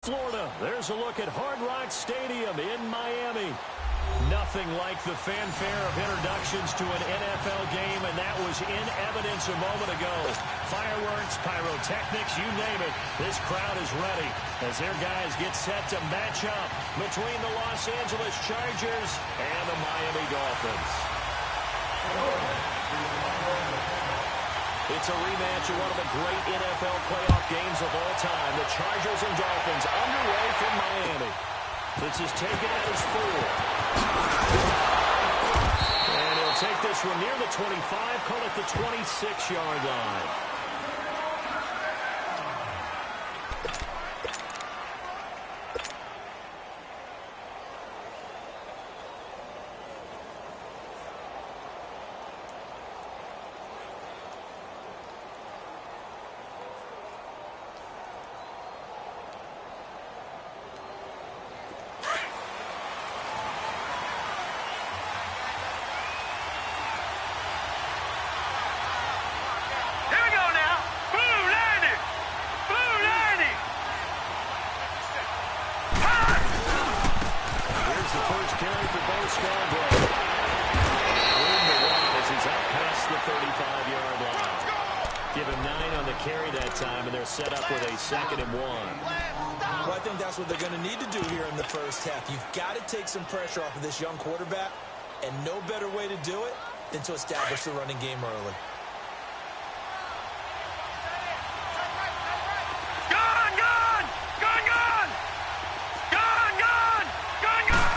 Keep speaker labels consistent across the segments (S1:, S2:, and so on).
S1: Florida. There's a look at Hard Rock Stadium in Miami. Nothing like the fanfare of introductions to an NFL game, and that was in evidence a moment ago. Fireworks, pyrotechnics, you name it. This crowd is ready as their guys get set to match up between the Los Angeles Chargers and the Miami Dolphins. It's a rematch of one of the great NFL playoff games of all time. The Chargers and Dolphins underway from Miami. This is taken at his 4. And he'll take this one near the 25, call it the 26-yard line. Set up with a 2nd and 1.
S2: Well, I think that's what they're going to need to do here in the first half. You've got to take some pressure off of this young quarterback, and no better way to do it than to establish the running game early.
S3: Gone! Gone! Gone! Gone! Gone! Gone! Gone! Gone!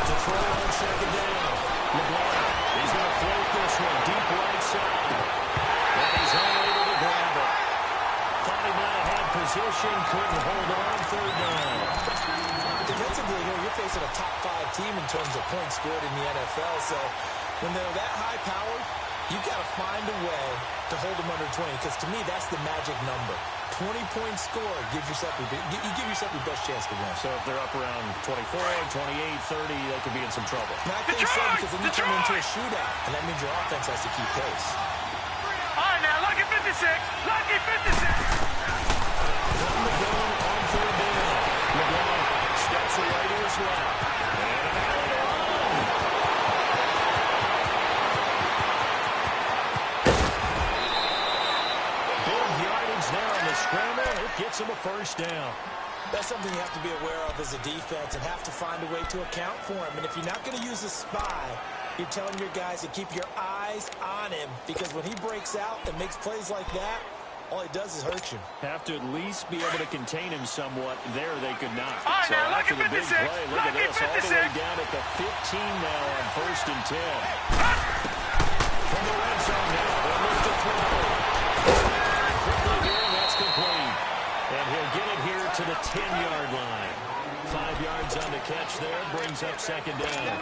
S1: To throw on 2nd down. LeBlanc, he's going to float this one deep right side. And he's unable to grab it. Thought he might have had position, couldn't hold on 3rd down.
S2: Defensively here, you're facing a top 5 team in terms of points scored in the NFL, so when they're that high-powered, you've got to find a way to hold them under 20, because to me, that's the magic number. 20 points scored, you give yourself your best chance to win.
S1: So if they're up around 24, 28, 30, they could be in some trouble.
S2: And I think so, because then you turn into a shootout, and that means your offense has to keep pace.
S3: All right, now, lucky 56. Lucky 56.
S1: From the gun on 3rd down. LeBlanc steps away to his left. And out of the run. Big yardage there on the scramble. It gets him a 1st down.
S2: That's something you have to be aware of as a defense and have to find a way to account for him. And if you're not going to use a spy, you're telling your guys to keep your eyes on him, because when he breaks out and makes plays like that, all he does is hurt you.
S1: Have to at least be able to contain him somewhat. There they could not.
S3: All right,
S1: so
S3: now,
S1: after the big
S3: 56.
S1: play, look at this. All the way down at the 15 now on 1st and 10. From the red zone now, they'll move to throw. Quickly here, that's complete. And he'll get it here to the 10-yard line. 5 yards on the catch there, brings up 2nd down.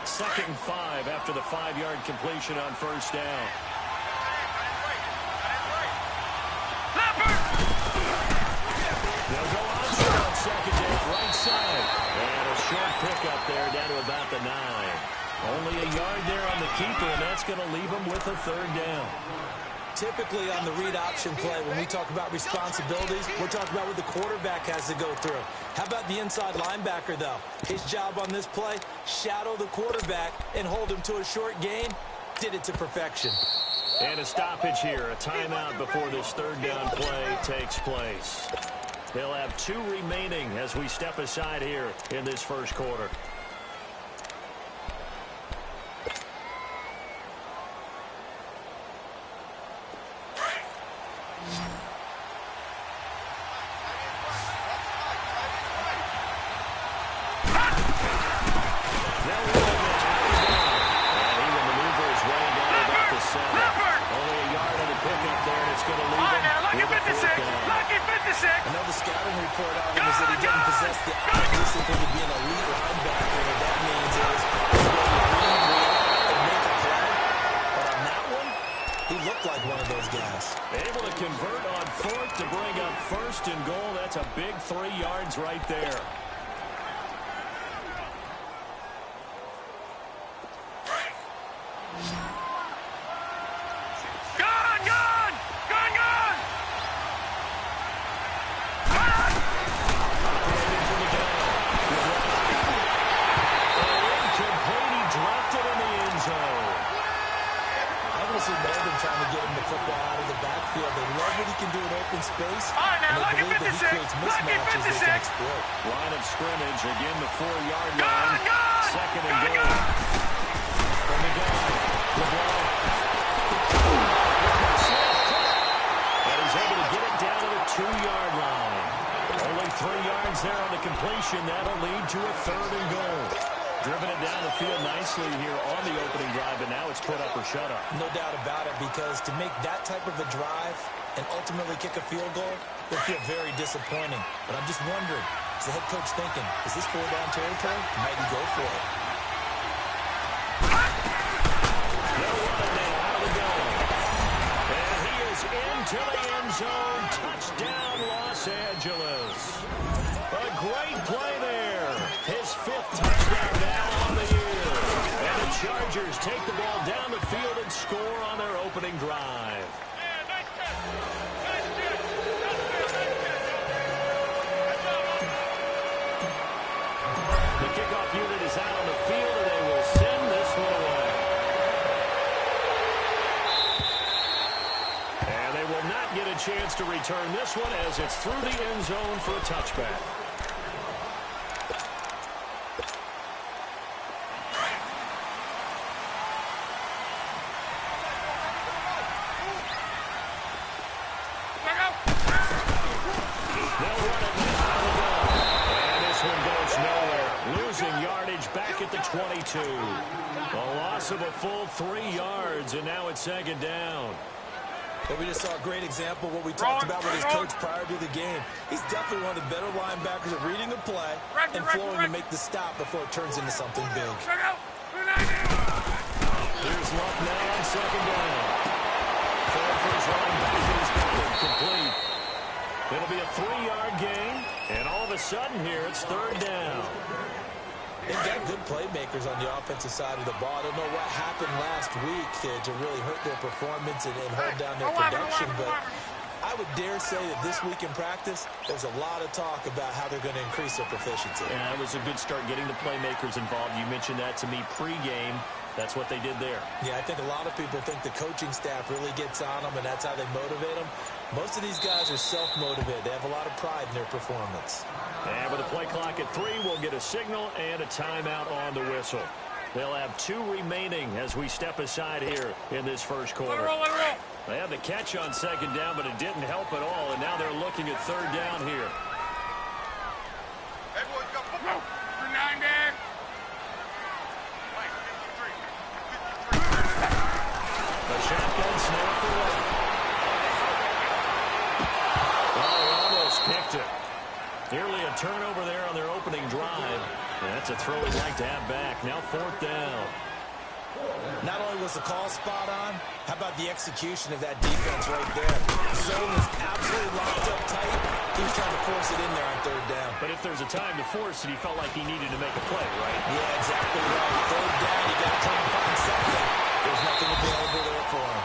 S1: 2nd and 5 after the 5-yard completion on 1st down. They'll go on 2nd down, right side. And a short pickup there down to about the 9. Only a yard there on the keeper, and that's going to leave him with a 3rd down.
S2: Typically on the read option play, when we talk about responsibilities, we're talking about what the quarterback has to go through. How about the inside linebacker, though? His job on this play, shadow the quarterback and hold him to a short gain. Did it to perfection.
S1: And a stoppage here, a timeout before this 3rd down play takes place. They'll have 2 remaining as we step aside here in this 1st quarter.
S2: I know the scouting report on him is that he doesn't possess the obvious thing to be an elite linebacker. What that means is he's going to read, react, and make a play. But on that one, he looked like one of those guys.
S1: Able to convert on 4th to bring up 1st and goal. That's a big 3 yards right there.
S3: Go!
S2: told them trying to get him the football out of the backfield. They love what he can do in open space,
S3: All right, now,
S2: and they
S3: lucky
S2: believe that he
S3: 56,
S2: creates mismatches they can exploit.
S1: Line of scrimmage, again the 4-yard
S3: Gone,
S1: line.
S3: gone!
S1: Second and
S3: Gone,
S1: goal.
S3: gone!
S1: From the gun, LeBron. And he's able to get it down to the 2-yard line. Only 3 yards there on the completion. That'll lead to a 3rd and goal. Driven it down the field nicely here on the opening drive, and now it's put up or shut up.
S2: No doubt about it, because to make that type of a drive and ultimately kick a field goal, it'll feel very disappointing. But I'm just wondering, is the head coach thinking, is this 4-down territory? Might he go for it?
S1: They'll run it now out of the gun. And he is into the end zone. Touchdown, Los Angeles. A great play there. His 5th touchdown now on the year. And the Chargers take the ball down the field and score on their opening drive. The kickoff unit is out on the field, and they will send this one away. And they will not get a chance to return this one as it's through the end zone for a touchback. At the 22. A loss of a full 3 yards, and now it's 2nd down.
S2: But we just saw a great example of what we talked about with his coach prior to the game. He's definitely one of the better linebackers at reading the play and flowing to make the stop before it turns into something big.
S1: Here's Luck now on 2nd down. Forward for his running back is complete. It'll be a 3-yard gain, and all of a sudden here it's 3rd down.
S2: They've got good playmakers on the offensive side of the ball. I don't know what happened last week to really hurt their performance and hold down their production, but I would dare say that this week in practice, there's a lot of talk about how they're going to increase their proficiency.
S1: And it was a good start getting the playmakers involved. You mentioned that to me pregame. That's what they did there.
S2: Yeah, I think a lot of people think the coaching staff really gets on them, and that's how they motivate them. Most of these guys are self-motivated. They have a lot of pride in their performance.
S1: And with the play clock at 3, we'll get a signal and a timeout on the whistle. They'll have 2 remaining as we step aside here in this first quarter. They had the catch on 2nd down, but it didn't help at all, and now they're looking at 3rd down here.
S3: Hey, boys, go. 9 there.
S1: The shotgun snap for Luck. Oh, he almost picked it. Nearly a turnover there on their opening drive. And that's a throw he'd like to have back. Now 4th down.
S2: Not only was the call spot on, how about the execution of that defense right there? The zone was absolutely locked up tight. He was trying to force it in there on 3rd down.
S1: But if there's a time to force it, he felt like he needed to make a play, right?
S2: Yeah, exactly right. 3rd down, you got to try and find something. There's nothing available there for him.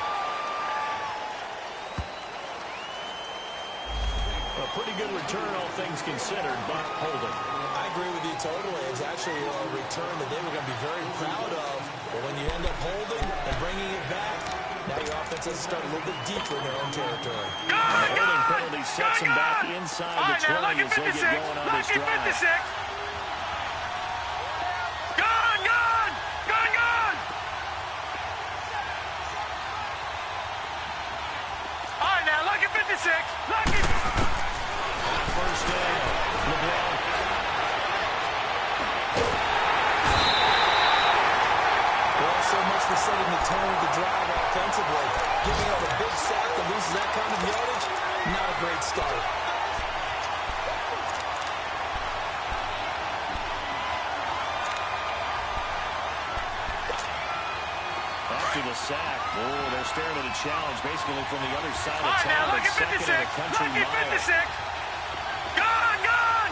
S1: A pretty good return, all things considered, but holding.
S2: I agree with you totally. It's actually a return that they were going to be very proud of. But when you end up holding and bringing it back, now your offense has to start a little bit deeper in their own territory.
S1: The holding penalty sets them back inside the 20 as they get going on this drive.
S3: Lucky.
S1: First down. LeBron.
S2: Well, so much for setting the tone of the drive offensively. Giving up a big sack that loses that kind of yardage, not a great start.
S1: After the sack, they're staring at a challenge basically from the other side of town. It's second in the country mile.
S3: Gone!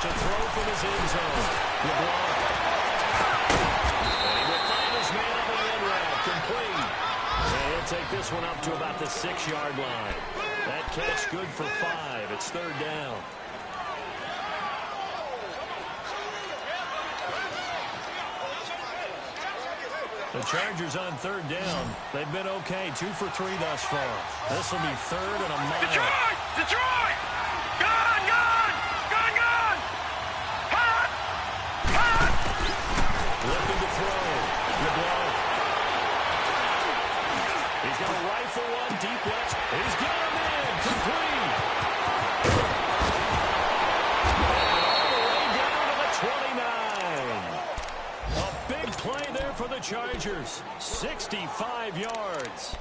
S1: To throw from his end zone. LeBron. And he will find his man on the end route. Complete. And he'll take this one up to about the 6-yard line. That catch good for 5. It's 3rd down. The Chargers on third down. They've been okay, 2 for 3 thus far. This will be third and a mile.
S3: Detroit! Detroit! Gone! Gone! Gone! Gone! Hot! Hot!
S1: Looking to throw. LeBlanc. He's going to rifle one deep left. He's got him in. Complete. All the way down to the 29. A big play there for the Chargers. 65 yards.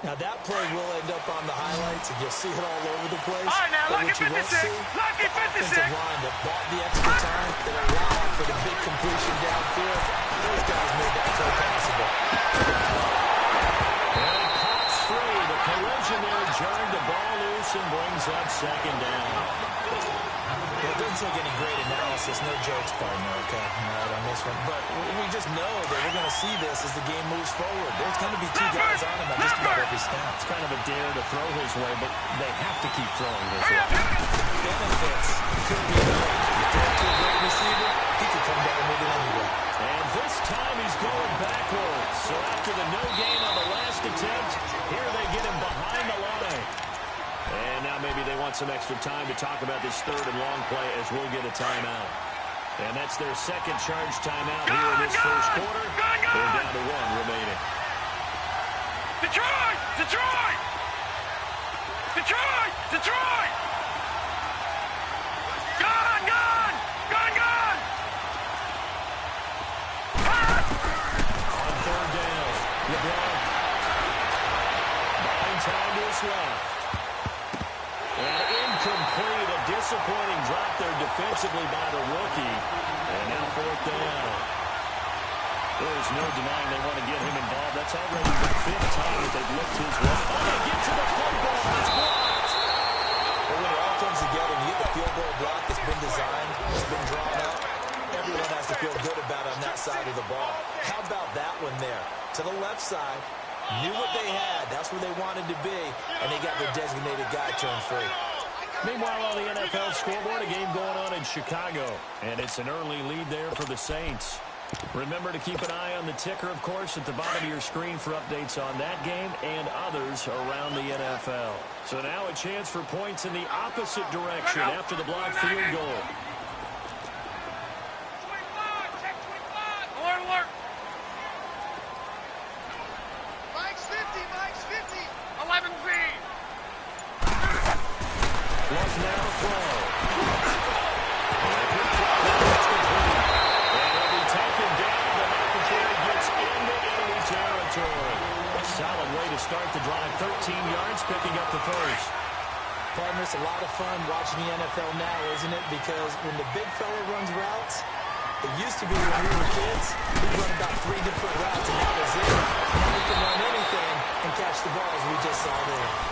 S2: Now, that play will end up on the highlights, and you'll see it all over the place.
S3: All right, now,
S2: But
S3: lucky
S2: what you won't
S3: 56.
S2: see,
S3: Lucky 56.
S2: offensive line that bought the extra time, that allowed for the big completion downfield. Those guys made that play possible.
S1: And it pops free. The collision there jarred the ball loose and brings up second down.
S2: Well, it doesn't take any great analysis. No jokes, partner, okay? All right, on this one. But we just know that we're going to see this as the game moves forward. There's going to be 2 guys on him at just about every snap.
S1: It's kind of a dare to throw his way, but they have to keep throwing this way.
S2: Benefits could be there. You throw to a great receiver, he could come down with it anyway.
S1: And this time he's going backwards. So after the no gain on the last attempt, here they get him behind the line. And now maybe they want some extra time to talk about this third and long play as we'll get a timeout. And that's their second charge timeout here in this first quarter. They're down to 1 remaining.
S3: Detroit! Detroit! Detroit! Detroit! Gone! Gone! Gone! Gone! Hot!
S1: On third down, LeBlanc. Buying time to his left. And incomplete, a disappointing drop there defensively by the rookie. And now fourth down. There's no denying they want to get him involved. That's already the 5th time that they've looked his way. Oh, they get to the football, and it's blocked.
S2: But when it all comes together, you get the field goal block that's been designed, that's been drawn up, everyone has to feel good about on that side of the ball. How about that one there? To the left side, knew what they had. That's where they wanted to be, and they got their designated guy turned free.
S1: Meanwhile, on the NFL scoreboard, a game going on in Chicago. And it's an early lead there for the Saints. Remember to keep an eye on the ticker, of course, at the bottom of your screen for updates on that game and others around the NFL. So now a chance for points in the opposite direction after the blocked field goal.
S3: 25, check 25. Alert, alert. Mike's 50, Mike's 50. 11 feet.
S1: Bluff now to throw. Solid way to start the drive. 13 yards, picking up the first.
S2: Partner, it's a lot of fun watching the NFL now, isn't it? Because when the big fella runs routes, it used to be when we were kids, we'd run about 3 different routes, and that was it. Now we can run anything and catch the ball, as we just saw there.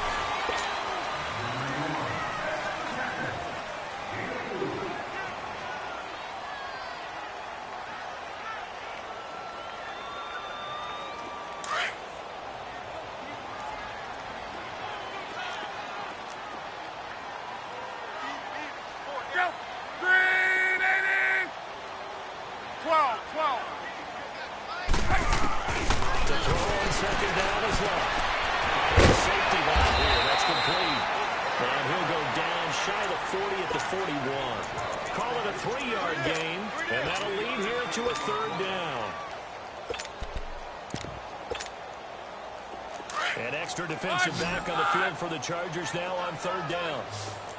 S1: Extra defensive back on the field for the Chargers now on third down.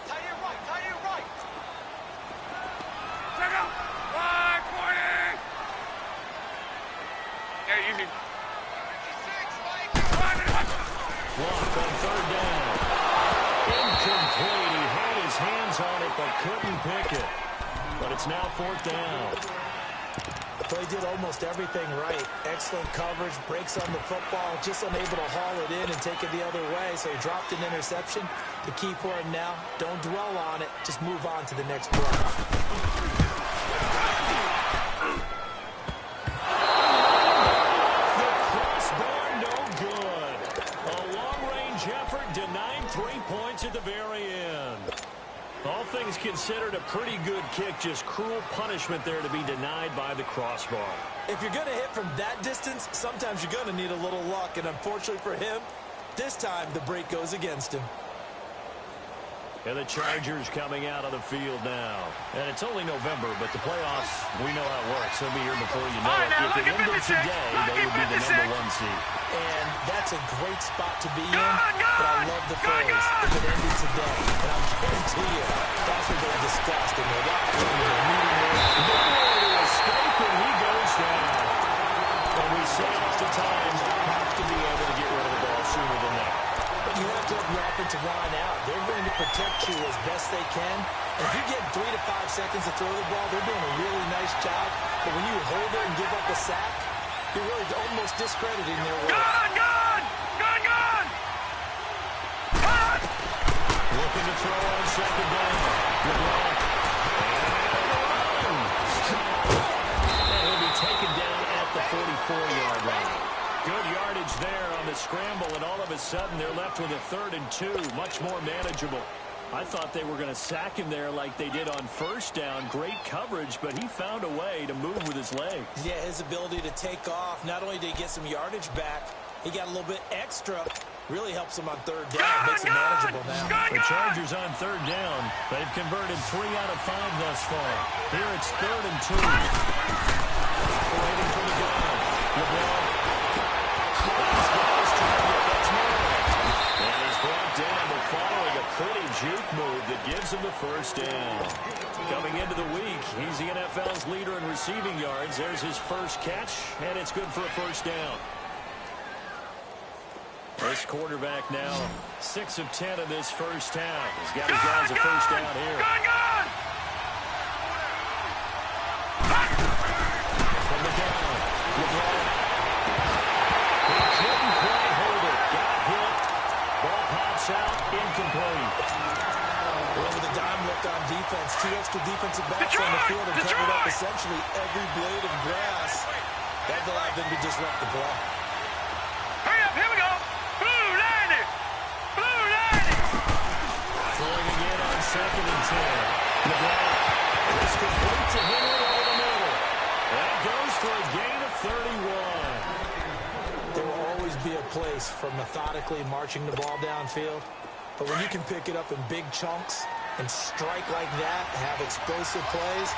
S3: Tie your right, tie your right. Check out. 540. Yeah, easy. 56,
S1: Block on third down. Incomplete. He had his hands on it but couldn't pick it. But it's now fourth down.
S2: They did almost everything right. Excellent coverage, breaks on the football, just unable to haul it in and take it the other way. So he dropped an interception. The key for him now, don't dwell on it. Just move on to the next play.
S1: The crossbar, no good. A long-range effort denying 3 points at the very end. All things considered, a pretty good kick. Just cruel punishment there to be denied by the crossbar.
S2: If you're going to hit from that distance, sometimes you're going to need a little luck. And unfortunately for him, this time the break goes against him.
S1: And the Chargers coming out of the field now. And it's only November, but the playoffs, we know how it works. They'll be here before you know it. If it ended today, they would be the #1 seed.
S2: And that's a great spot to be in, but I love the phrase, if it ended today. And I'll guarantee you, that's what they're discussed in their locker room, in their meeting room.
S1: Nowhere to escape, and he goes down. And we say off the time, have to be able to get rid of the ball sooner than that.
S2: But you have to have your offensive line out. They're going to protect you as best they can. And if you get 3 to 5 seconds to throw the ball, they're doing a really nice job. But when you hold it and give up a sack, you're really almost discrediting their work.
S3: Gone!
S1: Looking to throw on second down. Good luck. And he'll be taken down at the 44-yard line. Good yardage there on the scramble, and all of a sudden they're left with a 3rd and 2, much more manageable. I thought they were going to sack him there like they did on first down. Great coverage, but he found a way to move with his legs.
S2: Yeah, his ability to take off. Not only did he get some yardage back, he got a little bit extra. Really helps him on 3rd down. Makes it manageable now.
S1: The Chargers on 3rd down. They've converted 3 out of 5 thus far. Here it's 3rd and 2. Waiting for the goal. Good ball. And he's brought down, but following a pretty juke move that gives him the 1st down. Coming into the week, he's the NFL's leader in receiving yards. There's his first catch, and it's good for a 1st down. This quarterback now 6 of 10 in this first half. He's got his guys a 1st down here. From the gun, LeBron. He couldn't quite hold it. Got hit. Ball pops out, incomplete.
S2: Well, with a dime look on defense, 2 extra defensive backs on the field and covered up essentially every blade of grass. That allowed them to disrupt the play.
S3: Hurry up, here we go. Blue landing.
S1: Throwing again on 2nd and 10. LeBron. It's complete to Henry over the middle. That goes for a gain of 31.
S2: There will always be a place for methodically marching the ball downfield. But when you can pick it up in big chunks and strike like that, have explosive plays,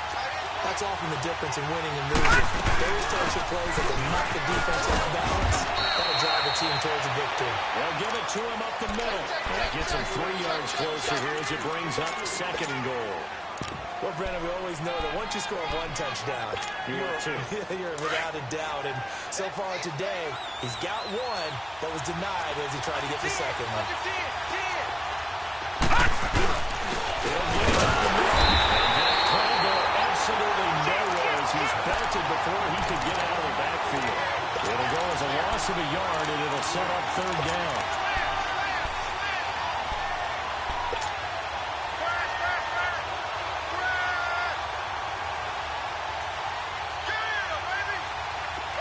S2: that's often the difference in winning and losing. Those types of plays that will knock the defense off balance, that'll drive the team towards a victory.
S1: They'll give it to him up the middle. That gets him 3 yards closer here as it brings up 2nd and goal.
S2: Well, Brennan, we always know that once you score 1 touchdown, you're without a doubt. And so far today, he's got 1, but was denied as he tried to get the 2nd one.
S1: Absolutely nowhere as he's belted before he could get out of the backfield. It'll go as a loss of a yard, and it'll set up 3rd down.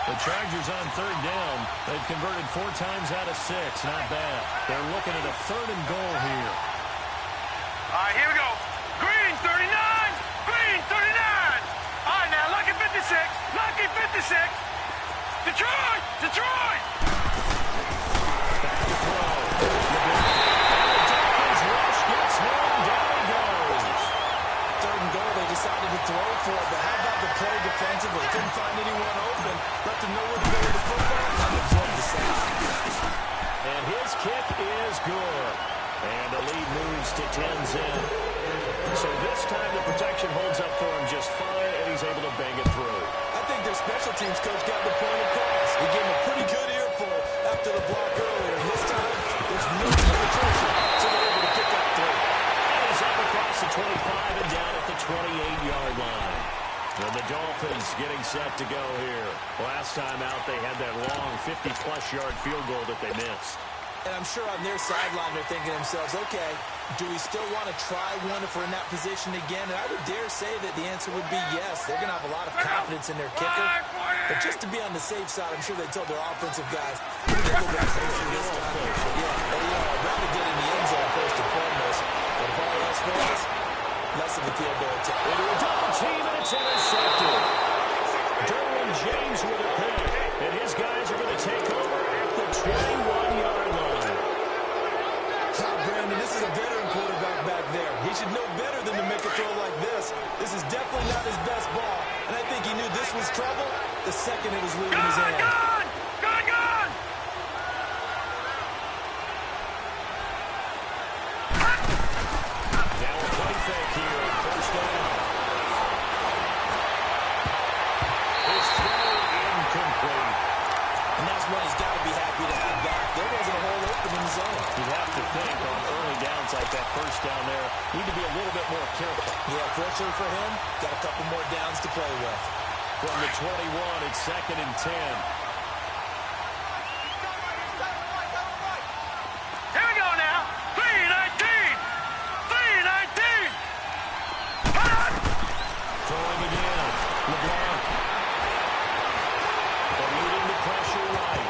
S1: The Chargers on 3rd down. They've converted 4 times out of 6. Not bad. They're looking at a 3rd and goal here.
S3: All right, here we go. Green 39. Green 39. All right, now, lucky 56. Lucky 56. Detroit.
S1: Back to throw. Dolphins rush gets home. Down he goes.
S2: 3rd and goal, they decided to throw for it, but how about the play defensively? Couldn't find anyone open. Let them know where to go with the football and absorb the sack.
S1: And his kick is good. And the lead moves to 10-10. So this time the protection holds up for him just fine, and he's able to bang it through.
S2: I think their special teams coach got the point across. He gave him a pretty good earful after the block earlier. This time, there's no penetration, so they're able to pick up 3.
S1: And he's up across the 25 and down at the 28-yard line. And the Dolphins getting set to go here. Last time out, they had that long 50-plus yard field goal that they missed.
S2: And I'm sure on their sideline they're thinking to themselves, okay, do we still want to try one if we're in that position again? And I would dare say that the answer would be yes. They're going to have a lot of confidence in their kicker. But just to be on the safe side, I'm sure they told their offensive guys, we're going to get a little bit closer this time. Yeah, I'd rather get in the end zone first and foremost. But if all else fails, less of a field goal attempt.
S1: Into a double team, and it's intercepted. Derwin James with a pick, and his guys are going to take over at the 21-yard line.
S2: Brandon, this is a veteran quarterback back there. He should know better than to make a throw like this. This is definitely not his best ball, and I think he knew this was trouble the second it was leaving his hand.
S3: Gone! Gone! Gone!
S1: Now a play fake here, first down. His throw incomplete.
S2: And that's one he's got to be happy to have back. There wasn't a hole open in the zone.
S1: You have to think on early downs like that first down there, need to be a little bit more careful.
S2: Yeah, fortunately for him, got a couple more downs to play with.
S1: From the 21, it's 2nd and 10.
S3: Here we go now. 3-19. 3-19.
S1: Throwing again. LeBron. Eluding the pressure right.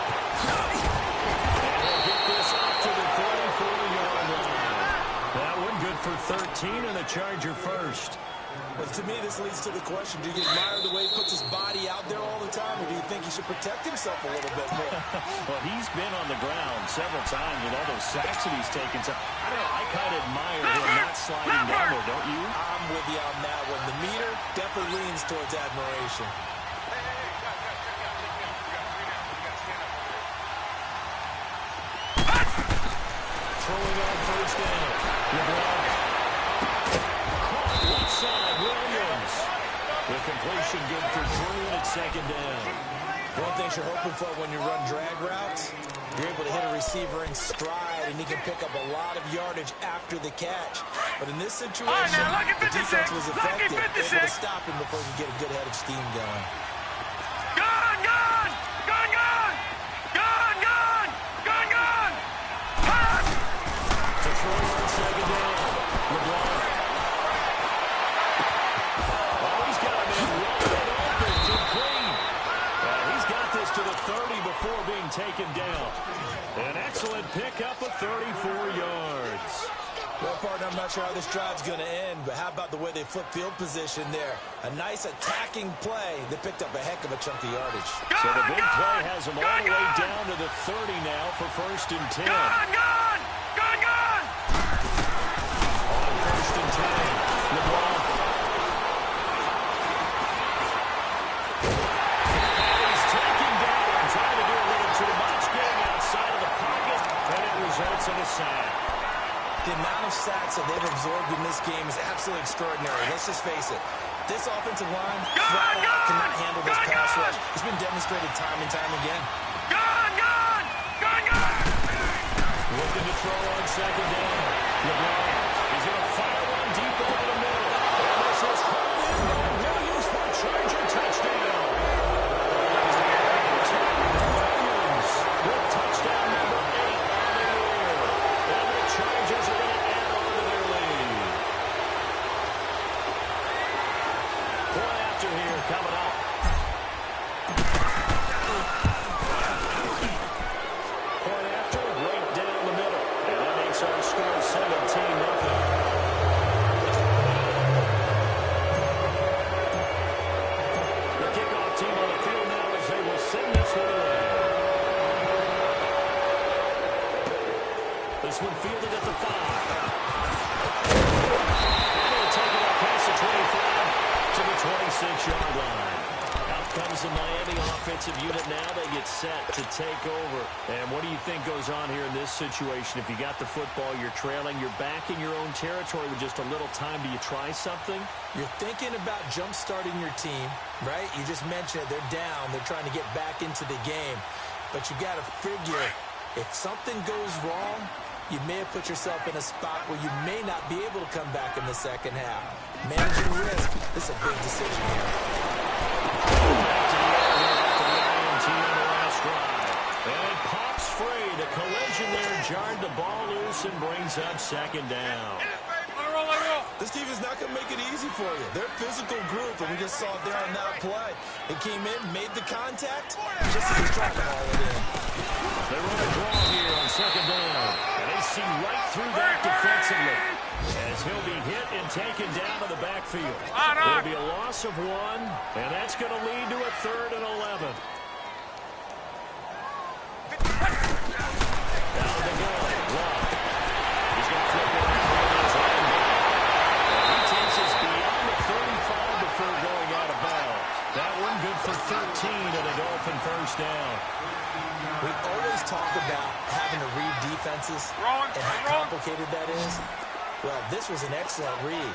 S1: And he'll get this up to the 34-yard line. That one good for 13 and a Charger first.
S2: But to me, this leads to the question, do you admire the way he puts his body out there all the time, or do you think he should protect himself a little bit more?
S1: Well, he's been on the ground several times with all those sacks that he's taken. So, I don't know, I kind of admire him not sliding down there, don't you?
S2: I'm with you on that one. The meter definitely leans towards admiration.
S1: Throwing on first down. LeBron. Caught left side, Williams. The completion good for 3 and it's 2nd down.
S2: One thing you're hoping for when you run drag routes, you're able to hit a receiver in stride, and he can pick up a lot of yardage after the catch. But in this situation,
S3: All right, now, lucky
S2: the
S3: 56,
S2: defense was
S3: lucky
S2: effective,
S3: 56.
S2: able to stop him before he could get a good head of steam going.
S3: Gone! Gone! Gone! Gone! Gone! Gone! Gone! Gone!
S1: To throw on 2nd down. LeBron. Oh, he's got him in wide open, complete. He's got this to the 30 before being taken down. An excellent pickup of 34 yards.
S2: Well, partner, I'm not sure how this drive's going to end, but how about the way they flip field position there? A nice attacking play that picked up a heck of a chunk of yardage.
S1: So the big play has him all the way down to the 30 now for 1st and 10.
S3: Gone! Gone! Gone! Gone!
S1: On 1st and 10, LeBron. He's taken down, trying to do a little too much, getting outside of the pocket, and it results in a sack.
S2: The amount of sacks that they've absorbed in this game is absolutely extraordinary. Let's just face it. This offensive line flat out cannot handle this pass rush. It's been demonstrated time and time again.
S3: Gone! Gone! Gone! Gone!
S1: Looking to throw on 2nd down. LeBron is going to fire one deep over the middle. And this is caught in by Williams for a Charger touchdown. Williams with touchdown number 8 on the year. And the Chargers are going to add on to their lead. Point after here coming up. Point after, right down the middle. And that makes our score 17-0. The kickoff team on the field now as they will send this one away. This one fielded at the 5. They'll take it up past the 25 to the 26-yard line. Out comes the Miami offensive unit now. They get set to take over. And what do you think goes on here in this situation? If you got the football, you're trailing, you're back in your own territory with just a little time. Do you try something?
S2: You're thinking about jump-starting your team, right? You just mentioned it. They're down. They're trying to get back into the game. But you got to figure, if something goes wrong, you may have put yourself in a spot where you may not be able to come back in the second half. Managing risk, this is a big decision here.
S1: Back to the air here after the INT on the last drive. And it pops free. The collision there jarred the ball loose and brings up 2nd down.
S2: This team is not going to make it easy for you. They're a physical group, and we just saw it there on that play. They came in, made the contact, just as they tried to haul it in.
S1: They run a draw here on 2nd down. And they see right through that defensively. As he'll be hit and taken down field.
S3: On.
S1: There'll be a loss of 1, and that's going to lead to a 3rd and 11. Down the goal. Love. He's going to flip it around his own goal. He takes us beyond the 35 before going out of bounds. That one good for 13 and a Dolphin first down.
S2: We always talk about having to read defenses and how complicated that is. Well, this was an excellent read.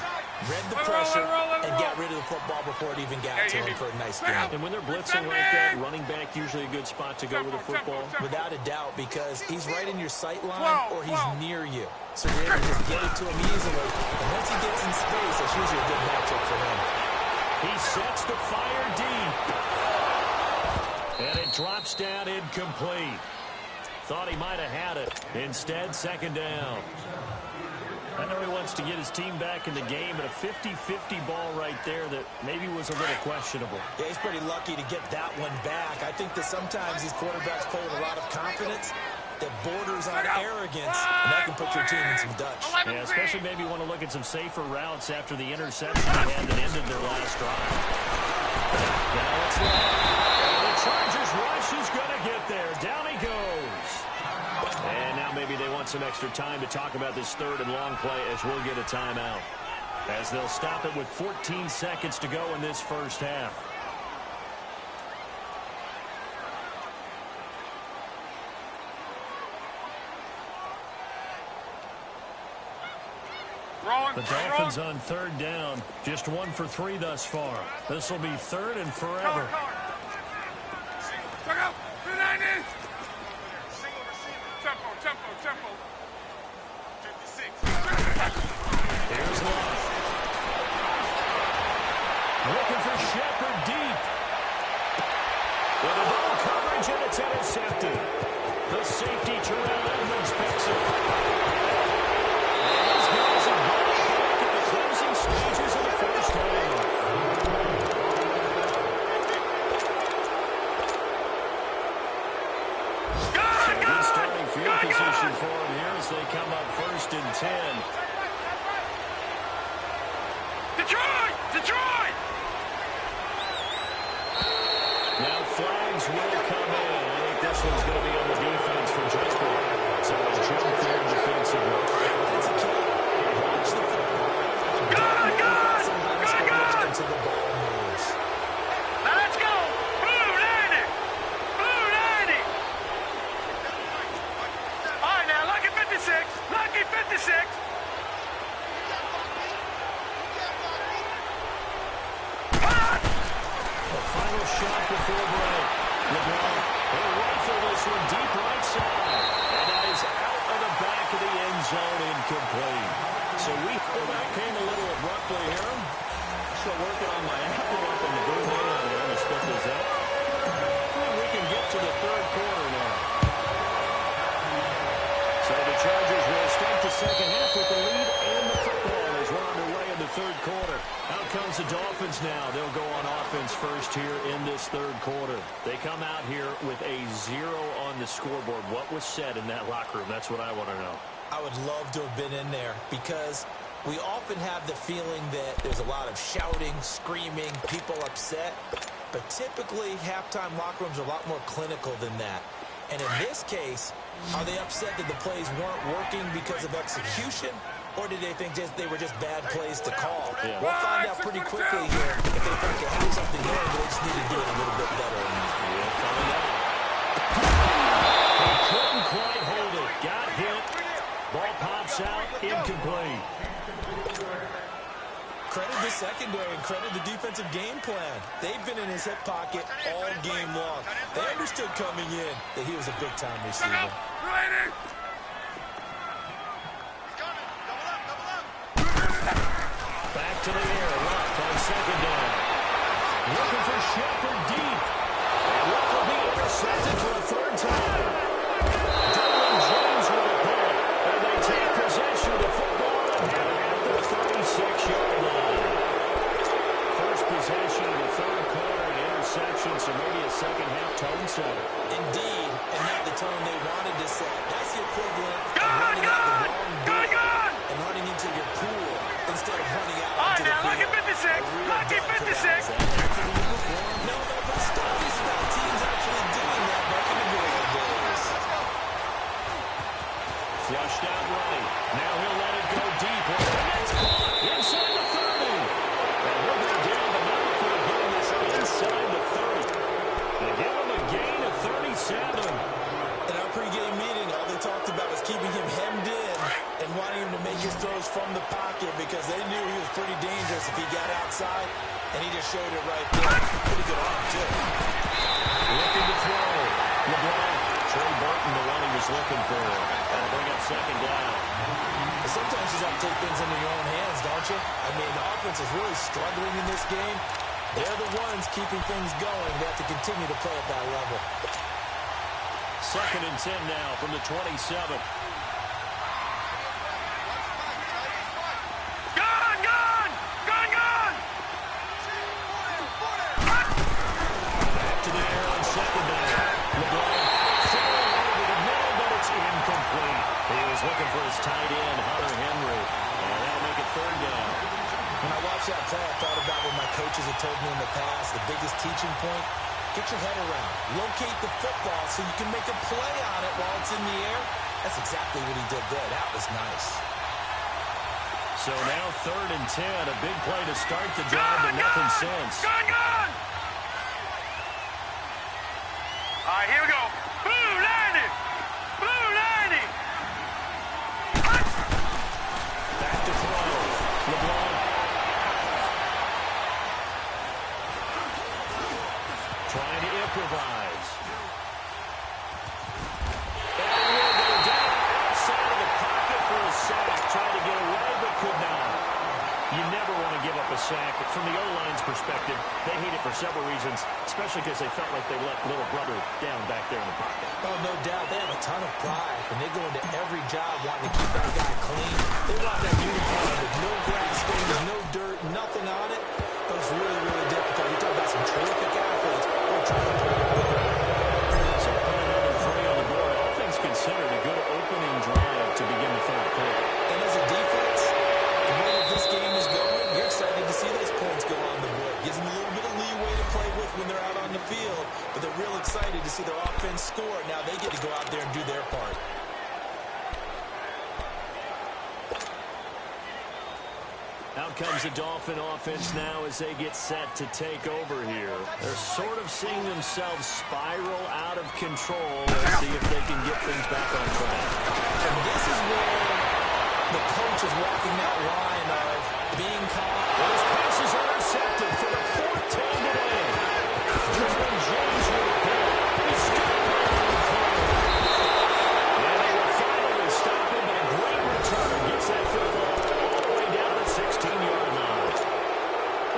S2: Read the pressure and got rid of the football before it even got to him for a nice game.
S1: And when they're blitzing like that, running back usually a good spot to go with the football.
S2: Without a doubt, because he's right in your sight line or he's near you. So you're able to just get it to him easily. And once he gets in space, that's usually a good matchup for him.
S1: He sets the fire deep. And it drops down incomplete. Thought he might have had it. Instead, 2nd down. I know he wants to get his team back in the game, but a 50-50 ball right there that maybe was a little questionable.
S2: Yeah, he's pretty lucky to get that one back. I think that sometimes these quarterbacks play with a lot of confidence that borders on arrogance, and that can put your team in some Dutch.
S1: Yeah, especially maybe you want to look at some safer routes after the interception they had that ended their last drive. Now it's the Chargers rush is going to get there. Down he goes. And now maybe they want some extra time to talk about this 3rd and long play as we'll get a timeout. As they'll stop it with 14 seconds to go in this first half. The Dolphins on 3rd down. Just 1 for 3 thus far. This will be 3rd and forever.
S3: Check out. 290. Tempo. 56.
S1: Here's Love. Looking for Shepard deep. With a double coverage, and it's intercepted. The safety, Terrell Edmonds, picks it. And these guys have gone back at the closing stages of the first half. Good starting field position for them here as they come up 1st and 10.
S3: Detroit!
S1: Now flags will come in. I think this one's going to be on the defense for Jesper. So a jump there defensively.
S2: That's a key. Watch the football.
S3: Gun!
S2: Until the ball moves.
S3: Now let's go! Blue 90! Blue 90! All right, now, lucky 56! Lucky 56!
S1: Final shot before break. LeBron will rifle this one deep right side. And that is out of the back of the end zone, incomplete. So that came a little abruptly here. Still working on my Apple up in the blue lane on there. Let's split this up. And we can get to the 3rd quarter now. So the Chargers will start the 2nd half with the lead and the football as we're underway in the 3rd quarter. Out comes the Dolphins now. They'll go on offense first here in this 3rd quarter. They come out here with a 0 on the scoreboard. What was said in that locker room? That's what I want to know.
S2: I would love to have been in there because we often have the feeling that there's a lot of shouting, screaming, people upset. But typically, halftime locker rooms are a lot more clinical than that. And in this case, are they upset that the plays weren't working because of execution? Or did they think they were just bad plays to call?
S1: Yeah.
S2: We'll find out pretty quickly here if they think they have something there, but they just need to do it a little bit better.
S1: We'll find out. He couldn't quite hold it. Got hit. Ball pops out. Incomplete.
S2: Credit the secondary and credit the defensive game plan. They've been in his hip pocket all game long. They understood coming in that he was a big-time receiver.
S1: Back to the air. Left on 2nd down. Looking for Shepard deep. And Luck will be intercepted for a 3rd time. Derwin James with a pick. And they take possession of the football and have it at the 36-yard line. First possession of the 3rd quarter, an interception, so maybe a 2nd half tone setter.
S2: Indeed, and not the tone they wanted to set. That's the equivalent of running out the wrong door and running into your pool instead of running out. to the
S3: now, lucky
S2: field.
S3: 56, lucky 56.
S2: No, but stories about teams actually doing that back in the good old days.
S1: Flushed out right. Now he'll let it go deep. It's caught inside the 30. And he'll go down the middle for getting this inside the 30. They give him a gain of 37.
S2: In our pregame meeting, all they talked about was keeping him hemmed in and wanting him to make his throws from the pocket because they knew he was pretty dangerous if he got outside, and he just showed it right there. Pretty good arm, too.
S1: Looking to throw. LeBron. Trey Burton, the one he was looking for. That'll bring up second down.
S2: Sometimes you just have to take things into your own hands, don't you? I mean, the offense is really struggling in this game. They're the ones keeping things going. They have to continue to play at that level.
S1: Second and 10 now from the 27.
S3: Gone, gone, gone, gone.
S1: Back to the air on second down. LeBron throwing over the middle, but it's incomplete. He was looking for his tight end, Hunter Henry. And that'll make it third down.
S2: When I watched that play, I thought about what my coaches had told me in the past. The biggest teaching point, get your head around. Locate the football so you can make a play on it while it's in the air. That's exactly what he did there. That was nice.
S1: So now third and 10, a big play to start the drive, but nothing since.
S3: Gone, gone. All right, here we go. Blue 90. Blue 90.
S1: Back to throw. LeBron. Trying to improvise. And will go down outside of the pocket for a sack. Tried to get away, but could not. You never want to give up a sack. From the O-line's perspective, they hate it for several reasons, especially because they felt like they let little brother down back there in the pocket.
S2: Oh, no doubt. They have a ton of pride, and they go into every job wanting to keep that guy clean. They want that uniform with no grass stains, no dirt, nothing on it. But it's really, really difficult. You talk about some terrific athletes. We're trying to play with it.
S1: So put another three on the board. All things considered, a good opening drive to begin the third quarter.
S2: And as a defense, the way that this game is going, you're excited to see those points go on the board. Gives them a little bit of leeway to play with when they're out on the field. But they're real excited to see their offense score. Now they get to go out there and do their part.
S1: Out comes the Dolphin offense now as they get set to take over here. They're sort of seeing themselves spiral out of control. Let's see if they can get things back on track.
S2: And this is where the coach is walking that line of being calm.
S1: Well, his pass is intercepted for the fourth time today. Jordan James with a pick. He's still and they will finally stop him, but a great return. Gets that football all the way down to the 16-yard line.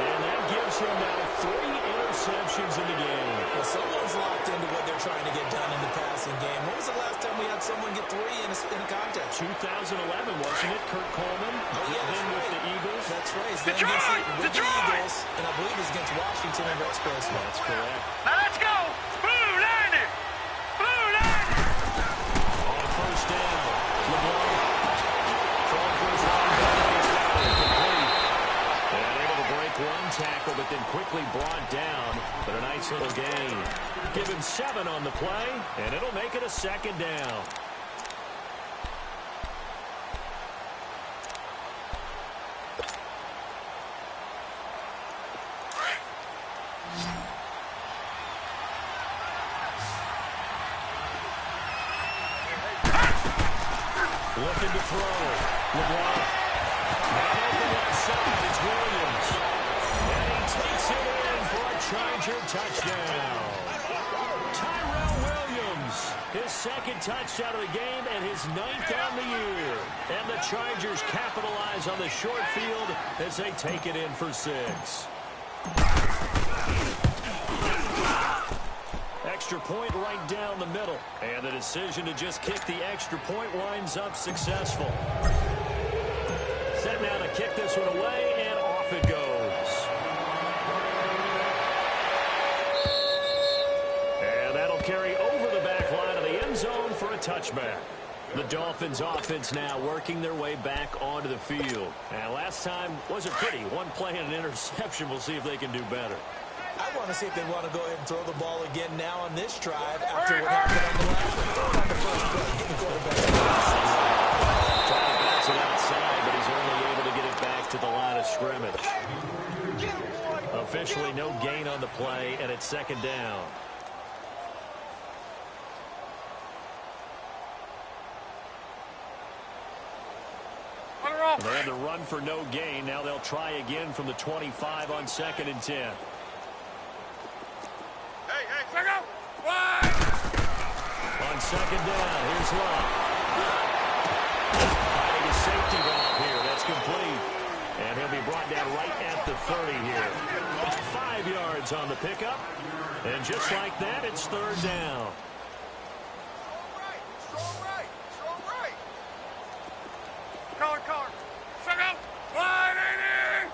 S1: And that gives him now 3 interceptions in the game.
S2: Well, someone's locked into what they're trying to get done in the passing game. When was the last time we had someone get 3 in a contest?
S1: 2011, wasn't it? Kurt Coleman.
S2: Oh, yeah, that's
S1: with
S2: right.
S1: the Eagles.
S2: That's right. It's
S3: Detroit!
S2: with the Eagles, and I believe it's against Washington and Rex Grossman.
S1: That's correct.
S3: Now let's go. Blue 90. Blue 90.
S1: On first down, LeBron throwing first round complete. And able to break one tackle, but then quickly brought down. But a nice little gain. Give him 7 on the play, and it'll make it a second down. Looking to throw. LeBron. Not open left side. It's Williams. And he takes it in for a Charger touchdown. Tyrell Williams. His second touchdown of the game and his 9th on the year. And the Chargers capitalize on the short field as they take it in for 6. Extra point right down the middle. And the decision to just kick the extra point winds up successful. Set now to kick this one away, and off it goes. And that'll carry over the back line of the end zone for a touchback. The Dolphins offense now working their way back onto the field. And last time wasn't pretty. One play and an interception. We'll see if they can do better.
S2: I want to see if they want to go ahead and throw the ball again now on this drive after what happened on the last one. Throw it on the first play. Get the quarterback.
S1: Trying to bounce it outside, but he's only able to get it back to the line of scrimmage. Officially no gain on the play, and it's second down. They had to run for no gain. Now they'll try again from the 25 on 2nd and 10.
S3: Hey, check out. Wide.
S1: On 2nd down, here's Love. Finding a safety valve here. That's complete. And he'll be brought down right at the 30 here. 5 yards on the pickup. And just like that, it's third down.
S3: Strong right. Collar. Check out. Wide 80.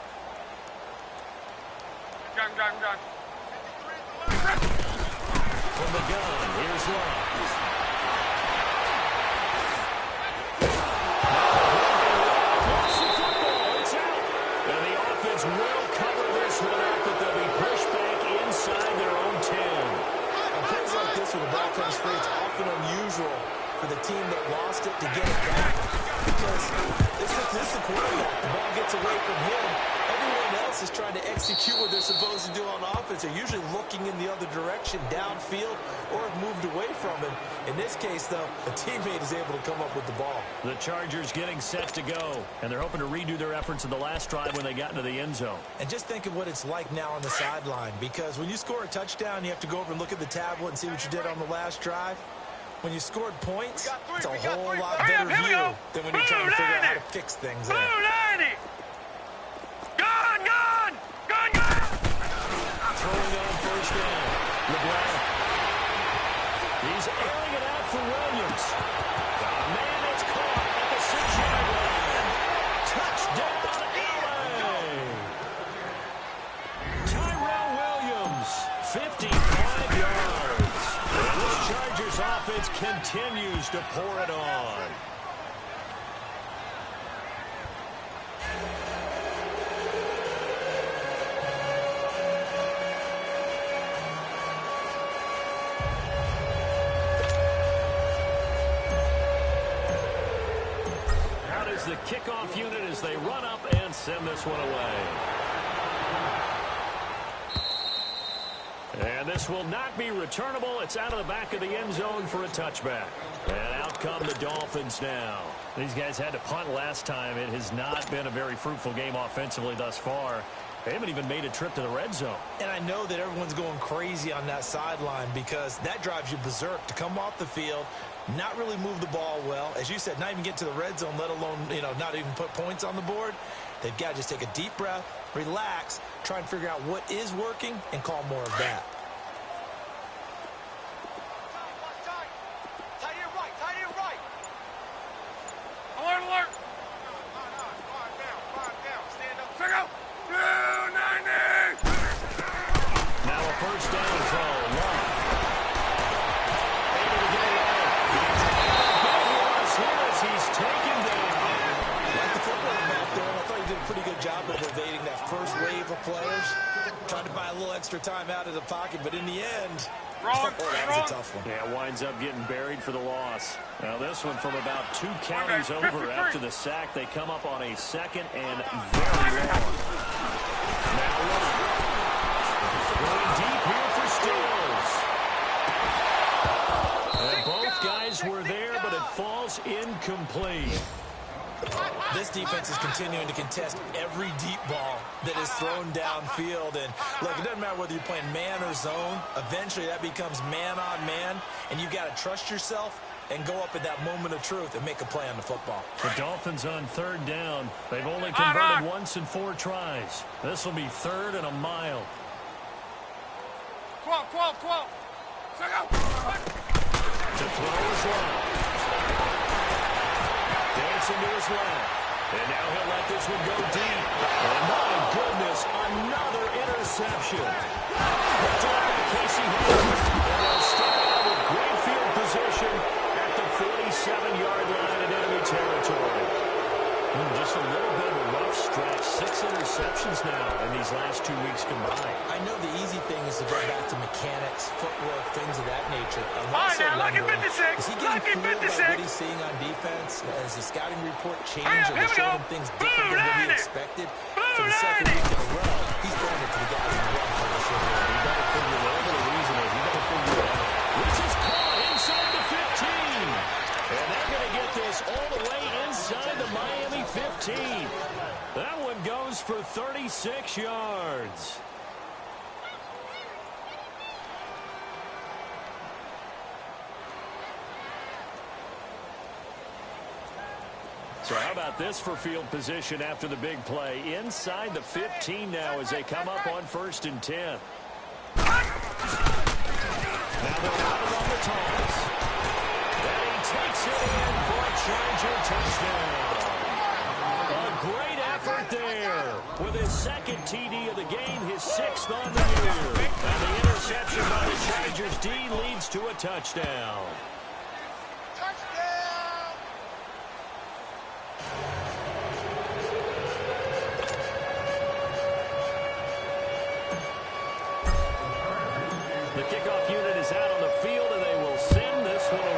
S3: Gun.
S1: From the gun, here's Love. Lost the football. It's out. And the offense will cover this one up, but they'll be pushed back inside their own 10.
S2: On plays like this when the ball comes free, it's often unusual for the team that lost it to get it back. Because this is the quarterback. The ball gets away from him. Everyone else is trying to execute what they're supposed to do on offense. They're usually looking in the other direction, downfield, or have moved away from him. In this case, though, a teammate is able to come up with the ball.
S1: The Chargers getting set to go, and they're hoping to redo their efforts in the last drive when they got into the end zone.
S2: And just think of what it's like now on the sideline, because when you score a touchdown, you have to go over and look at the tablet and see what you did on the last drive. When you scored points, it's a whole lot better view than when you're trying to figure out how to fix things there.
S3: 290. Gun.
S1: Throwing on first down. LeBron. He's airing it out for Williams. Man, it's caught at the 6-yard line. Touchdown, LA. Tyrell Williams, 55 yards. And this Chargers offense continues to pour it on. The kickoff unit as they run up and send this one away. And this will not be returnable. It's out of the back of the end zone for a touchback. And out come the Dolphins now. These guys had to punt last time. It has not been a very fruitful game offensively thus far. They haven't even made a trip to the red zone. And I know that everyone's going crazy on that sideline because that drives you berserk to come off the field, not really move the ball well. As you said, not even get to the red zone, let alone, not even put points on the board. They've got to just take a deep breath, relax, try and figure out what is working, and call more of that.
S3: Tie it right. Alert. Five down. Stand up. Check out. 290.
S1: Now a first down throw. Long. He's taken down.
S2: Like the football back there, I thought he did a pretty good job of evading that first wave of players. Trying to buy a little extra time out of the pocket, but in the end, that was a tough one.
S1: Yeah, winds up getting buried for the loss. Now this one from about 2 counties over after the sack. They come up on a 2nd and very long. Now going deep here for Steelers. And both guys were there, but it falls incomplete.
S2: This defense is continuing to contest every deep ball that is thrown downfield. And look, it doesn't matter whether you're playing man or zone. Eventually that becomes man on man, and you've got to trust yourself and go up at that moment of truth and make a play on the football.
S1: The Dolphins on 3rd down. They've only converted once in 4 tries. This will be 3rd and a mile.
S3: 12. Check out.
S1: To throw his left. Dancing to his left. And now he'll let this one go deep. And my goodness, another interception. Casey Hayes. And they'll start out with great field position at the 47-yard Just a little bit of a rough stretch. 6 interceptions now in these last 2 weeks combined.
S2: I know the easy thing is to go back to mechanics, footwork, things of that nature. I'm
S3: All right,
S2: also
S3: now, lucky
S2: wondering,
S3: 56.
S2: is he getting
S3: Lucky
S2: fooled by
S3: 56.
S2: what he's seeing on defense? Has the scouting report changed
S3: Hurry up,
S2: and
S3: here we
S2: showing
S3: go.
S2: him things
S3: Blue
S2: different than what he
S3: 90.
S2: expected?
S3: Blue
S2: For the second
S3: 90.
S2: week in a row, he's throwing it to the guys in the run for the show.
S1: You better figure whatever the reason is. You better figure it out. This is caught inside the 15. And they're going to get this all the way inside the Miami 15. That one goes for 36 yards. So how about this for field position after the big play? Inside the 15 now as they come up on 1st and 10. Now they'll run it on the toss. And he takes it in for a Charger touchdown. A great effort there with his 2nd TD of the game, his 6th on the year. And the interception by the Chargers D leads to a touchdown. The kickoff unit is out on the field, and they will send this one away.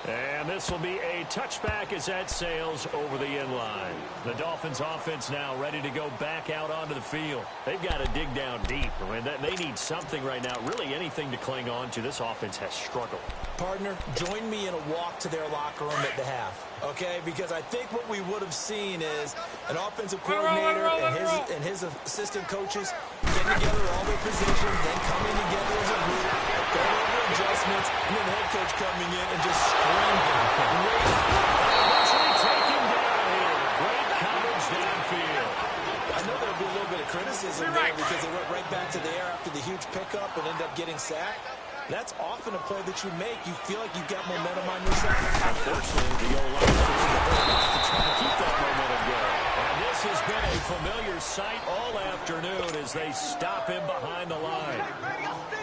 S1: And this will be a touchback as that sails over the end line. The Dolphins offense now ready to go back out onto the field. They've got to dig down deep. I mean, they need something right now, really anything to cling on to. This offense has struggled.
S2: Partner, join me in a walk to their locker room at the half, okay? Because I think what we would have seen is an offensive coordinator and his assistant coaches getting together all their positions, then coming together as a group, going over adjustments, and then the head coach coming in and just screaming.
S1: Taken down here. Great coverage downfield.
S2: I know there'll be a little bit of criticism there because they went right back to the air after the huge pickup and ended up getting sacked. That's often a play that you make. You feel like you've got momentum on your side.
S1: Unfortunately, the O-line to try to keep that momentum going. And this has been a familiar sight all afternoon as they stop him behind the line.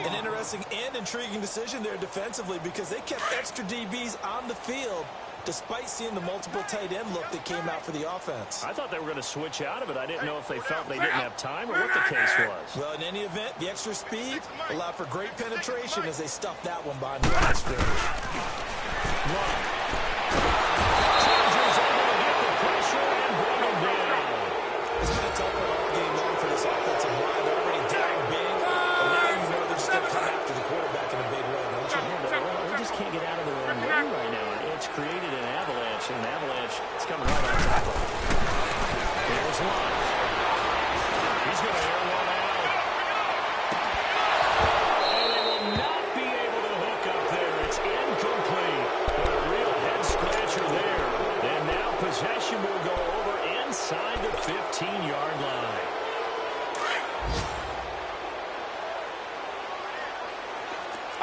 S2: An interesting and intriguing decision there defensively because they kept extra DBs on the field despite seeing the multiple tight end look that came out for the offense.
S1: I thought they were going to switch out of it. I didn't know if they felt they didn't have time or what the case was.
S2: Well, in any event, the extra speed allowed for great penetration as they stuffed that one behind the line of scrimmage.
S1: Chargers able to get the pressure and bring him down.
S2: It's been a tough one all game long for this offensive line. They're already down big, and now you know they're just going to come after the quarterback in a big way, don't you?
S1: They just can't get out of their own way right now. It's created an avalanche, and an avalanche is coming right on top of them. Here's one. He's going to air one out. And they will not be able to hook up there. It's incomplete. But a real head-scratcher there. And now possession will go over inside the 15-yard line.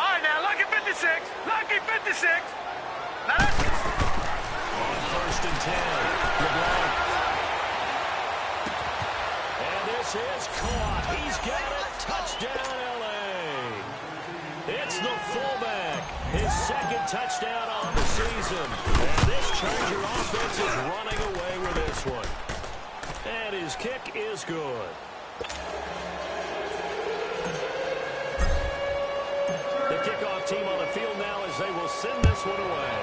S3: All right, now, lucky 56. Lucky 56. Now that's...
S1: On 1st and 10, LeBlanc. And this is caught. He's got it. Touchdown, L.A. It's the fullback. His 2nd touchdown on the season. And this Charger offense is running away with this one. And his kick is good. The kickoff team on the field now as they will send this one away.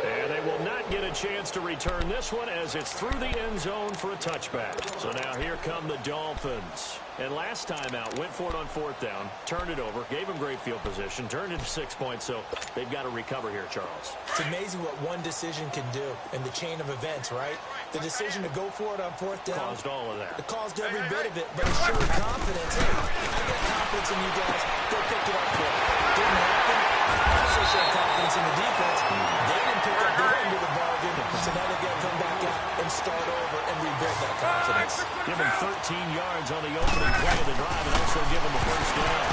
S1: And they will not get a chance to return this one as it's through the end zone for a touchback. So now here come the Dolphins. And last time out, went for it on 4th down, turned it over, gave them great field position, turned it to 6 points, so they've got to recover here, Charles.
S2: It's amazing what one decision can do in the chain of events, right? The decision to go for it on 4th down.
S1: Caused all of that.
S2: It caused every bit of it, but it showed confidence. Hey, I got confidence in you guys. Go pick it up for it. Didn't happen. Also showed confidence in the defense. They didn't pick up their end of the bargain, so now they got to come back out and start over and rebuild that confidence.
S1: Give him 13 yards on the opening play of the drive and also give him a 1st down.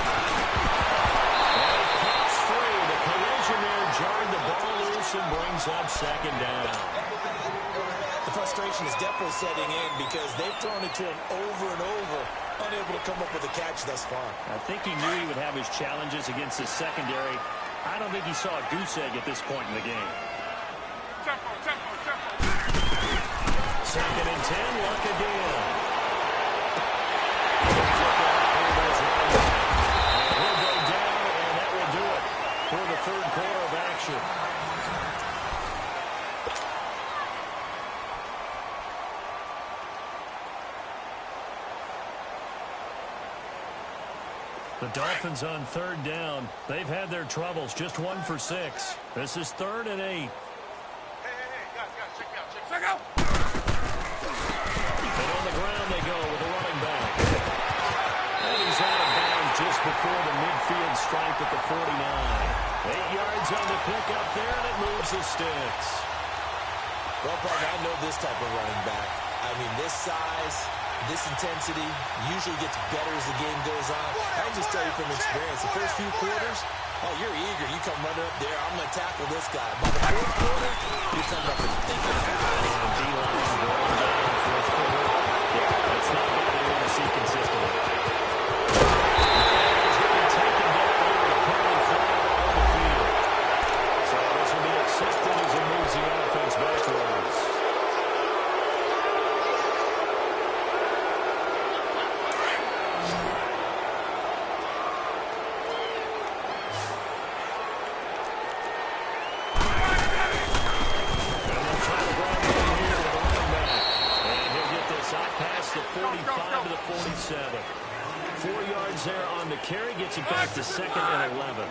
S1: And it pops free. The collision there jarred the ball loose and brings up 2nd down.
S2: The frustration is definitely setting in because they've thrown it to him over and over. unable to come up with a catch thus far.
S1: I think he knew he would have his challenges against his secondary. I don't think he saw a goose egg at this point in the game.
S3: Tempo.
S1: Second and 10, Luck again. He'll go down, and that will do it for the third quarter of action. The Dolphins on third down. They've had their troubles, just 1 for 6. This is 3rd and 8.
S3: Hey, guys, check me out.
S1: And on the ground they go with a running back. And he's out of bounds just before the midfield stripe at the 49. 8 yards on the pickup there, and it moves the sticks.
S2: Well, partner, I know this type of running back. I mean, this size, this intensity usually gets better as the game goes on. I can just tell you from experience, the first few quarters, oh, you're eager. You come running up there. I'm going to tackle this guy. By the fourth quarter, you come up and thinking about it.
S1: And D-line going down in fourth quarter. Yeah, that's not what they want to see consistently. He's getting taken down here with a penalty flag on the field. So this will be accepted as it moves the offense backwards. The 45 to the 47. 4 yards there on the carry. Gets it back to second and 11.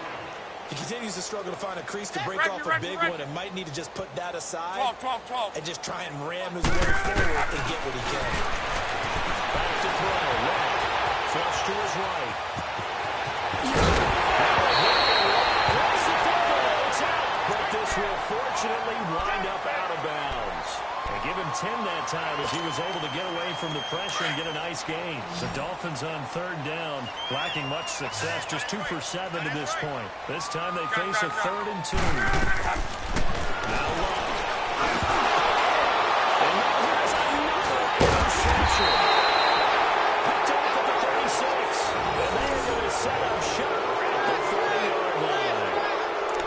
S2: He continues to struggle to find a crease to break off a big one and might need to just put that aside
S3: 12.
S2: and just try and ram his way forward and get what he can.
S1: Back to throw. Right. Flush to his right. That's the football. It's out. But this will fortunately wind up out of bounds. They give him 10 that time as he was able to get away from the pressure and get a nice gain. The Dolphins on third down, lacking much success, just 2 for 7 to this point. This time they face a 3rd and 2. Now Luck. And now here's another interception. Picked off at the 36. And they are going to set up shop at the 40-yard line.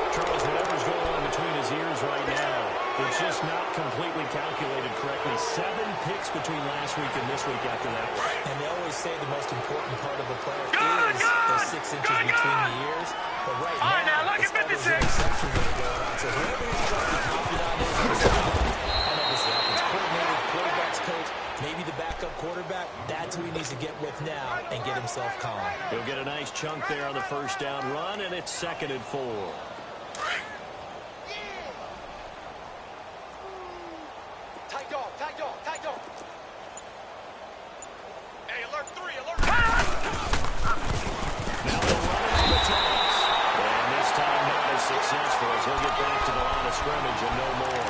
S1: Charles, whatever's going on between his ears right now, it's just not completely calculated correctly. 7 picks between last week and this week after that one.
S2: And they always say the most important part of a player is those 6 inches between the ears. But right now,
S3: look
S2: it's
S3: at
S2: all those
S3: 56.
S2: interceptions that are going on. So whoever he's trying to copy on is, and obviously offense coordinator, quarterback's coach, maybe the backup quarterback, that's who he needs to get with now and get himself calm.
S1: He'll get a nice chunk there on the first down run, and it's 2nd and 4.
S3: Tight dog. Hey, alert 3.
S1: Now they'll run it on the toss. And this time not as successful as he'll get back to the line of scrimmage and no more.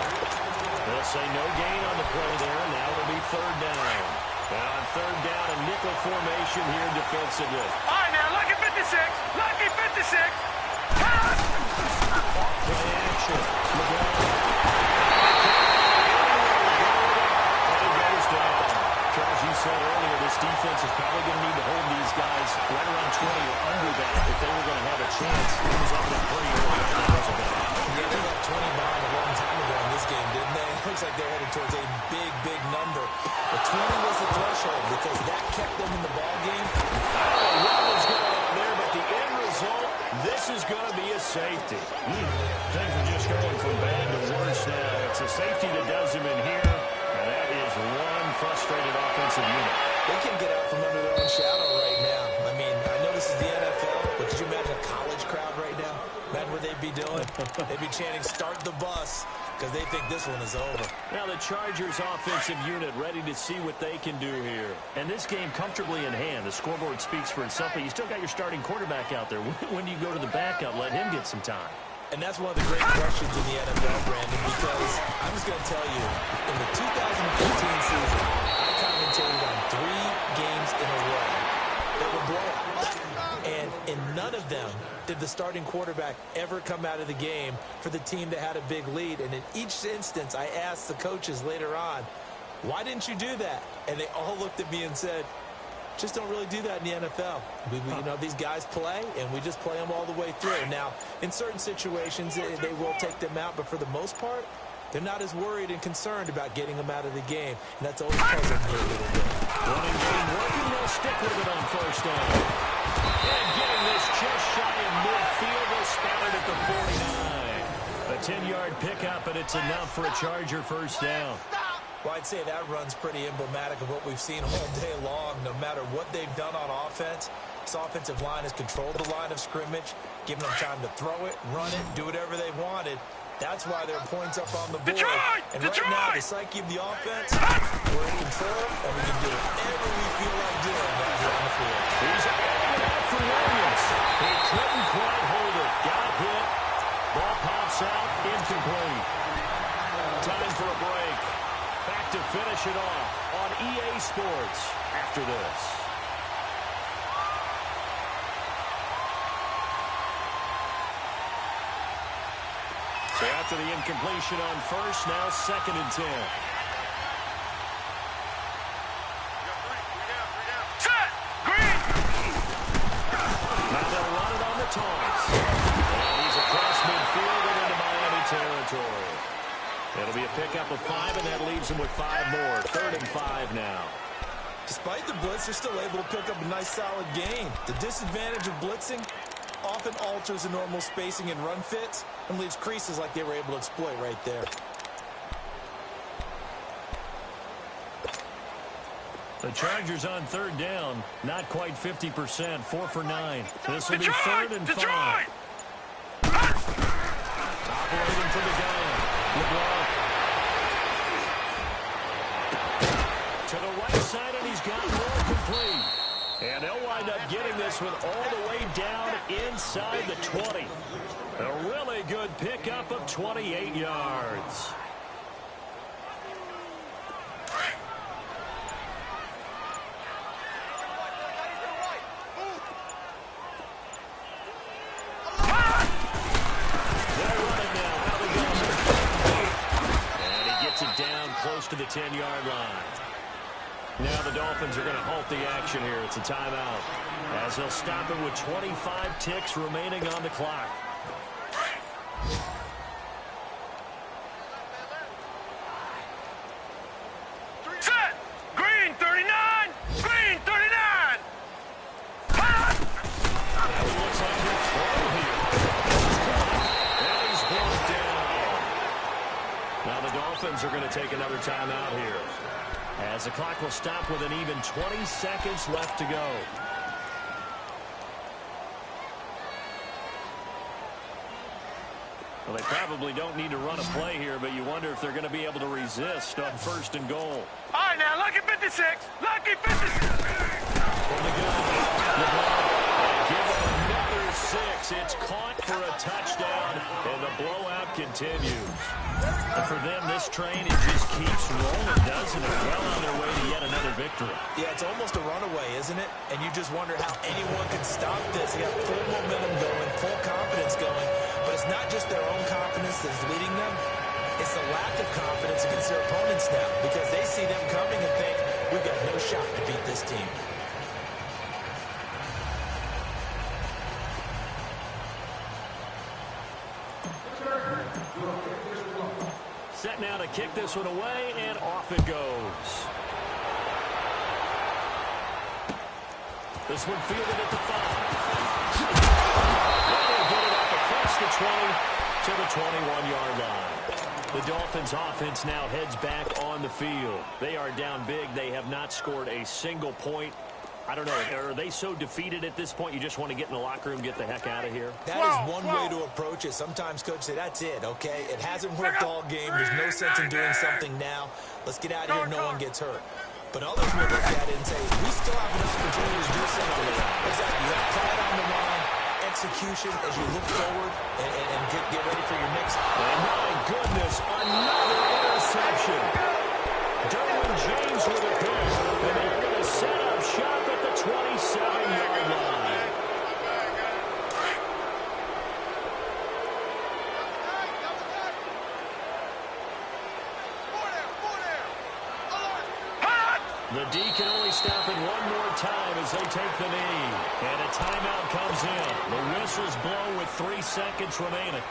S1: They'll say no gain on the play there, and now it'll be 3rd down. Now on 3rd down, a nickel formation here defensively.
S3: All right, now, Lucky 56. Lucky 56.
S1: Play action. Charles, you said earlier this defense is probably going to need to hold these guys right around 20 or under that if they were going to have a chance. It was up there pretty early on.
S2: Yeah, they got 20 behind a long time ago in this game, didn't they? It looks like they're headed towards a big number. But 20 was the threshold because that kept them in the ball game.
S1: I don't know what was going on there, but the end result, this is going to be a safety. Things are just going from bad to worse now. It's a safety that does him in here, and that is one frustrated offensive unit.
S2: They can't get out from under their own shadow right now. I mean, I know this is the NFL, but could you imagine a college crowd right now? Imagine what they'd be doing. They'd be chanting, "Start the bus," because they think this one is over.
S1: Now the Chargers offensive unit ready to see what they can do here. And this game comfortably in hand. The scoreboard speaks for itself, but you still got your starting quarterback out there. When do you go to the backup? Let him get some time.
S2: And that's one of the great questions in the NFL, Brandon, because I'm just going to tell you, in the 2015 season, I commentated on 3 games in a row that were blowouts. And in none of them did the starting quarterback ever come out of the game for the team that had a big lead. And in each instance, I asked the coaches later on, why didn't you do that? And they all looked at me and said, Just don't really do that in the NFL. You know, these guys play, and we just play them all the way through. Now, in certain situations, they will take them out, but for the most part, they're not as worried and concerned about getting them out of the game, and that's always puzzling me a little bit.
S1: Running game working, they'll stick with it on first down. And getting this just shy of midfield, they'll spot it at the 49. A 10-yard pickup, and it's enough for a Charger first down.
S2: Well, I'd say that run's pretty emblematic of what we've seen all day long. No matter what they've done on offense, this offensive line has controlled the line of scrimmage, given them time to throw it, run it, do whatever they wanted. That's why there are points up on the board. And right now, the psyche of the offense, we're in control, and we can do whatever we feel like doing out here on the field.
S1: He's out for Williams. He couldn't quite hold it. Got hit. Ball pops out, incomplete. Time for a break. Back to finish it off on EA Sports after this. So after the incompletion on first, now 2nd and 10.
S3: Set! Green!
S1: Now they'll run it on the toss. And he's across midfield and into Miami territory. It'll be a pickup of 5, and that leaves him with 5 more. 3rd and 5 now.
S2: Despite the blitz, they're still able to pick up a nice, solid gain. The disadvantage of blitzing often alters the normal spacing and run fits and leaves creases like they were able to exploit right there.
S1: The Chargers on 3rd down, not quite 50%, 4 for 9. This will be 3rd and 5. Operating for the gun. LeBron. To the right side, and he's got more complete. And they'll wind up getting this one all the way down inside the 20. A really good pickup of 28 yards. Close to the 10-yard line. Now the Dolphins are going to halt the action here. It's a timeout, as they'll stop it with 25 ticks remaining on the clock.
S3: Set! Green 39! Green 39!
S1: It looks like they're thrown here. And he's brought down. Now the Dolphins are going to take another timeout here, as the clock will stop with an even 20 seconds left to go. Well, they probably don't need to run a play here, but you wonder if they're going to be able to resist on 1st and goal.
S3: All right, now, lucky 56. Lucky 56.
S1: From the gun, LeBron, give him another 6. It's caught for a touchdown, and the blowout continues. And for them, this train, it just keeps rolling, doesn't it? Well on their way to yet another victory.
S2: Yeah, it's almost a runaway, isn't it? And you just wonder how anyone can stop this. They got full momentum going, full confidence going. But it's not just their own confidence that's leading them. It's the lack of confidence against their opponents now, because they see them coming and think, we've got no shot to beat this team.
S1: Set now to kick this one away, and off it goes. This one fielded at the 5. They'll get it up across the 20 to the 21-yard line. The Dolphins offense now heads back on the field. They are down big. They have not scored a single point. I don't know, are they so defeated at this point you just want to get in the locker room, get the heck out of here?
S2: That is one way to approach it. Sometimes Coach say, that's it, okay? It hasn't worked all game. There's no sense in doing something now. Let's get out of here, no one gets hurt. But others will look at it and say, we still have an opportunity to do something. Exactly. You have pride on the line, execution as you look forward and get ready for your next.
S1: And my goodness, another interception. Derwin James with a pick, and they're going to set up shop at the 27-yard line. The D can only stop it one more time as they take the knee. And a timeout comes in. The whistles blow with 3 seconds remaining.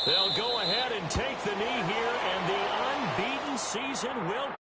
S1: They'll go ahead and take the knee here, and the unbeaten season will